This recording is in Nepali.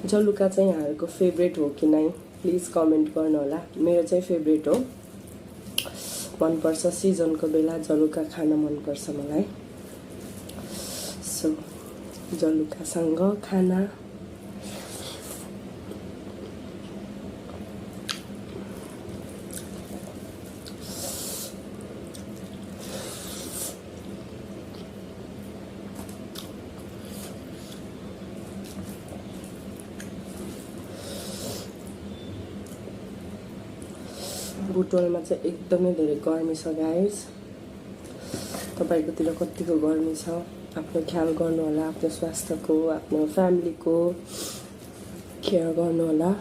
जलुका चाहिँ यहाँहरूको फेभरेट हो कि नै प्लिज कमेन्ट गर्नु होला। मेरो चाहिँ फेभरेट हो, मनपर्छ। सिजनको बेला जलुका खान मनपर्छ मलाई। सो जलुकासँग खाना बुटवलमा चाहिँ एकदमै धेरै गर्मी छ गाइस। तपाईकोतिर कतिको गर्मी छ आफ्नो ख्याल गर्नु होला, आफ्नो स्वास्थ्यको, आफ्नो फ्यामिलीको केयर गर्नु होला।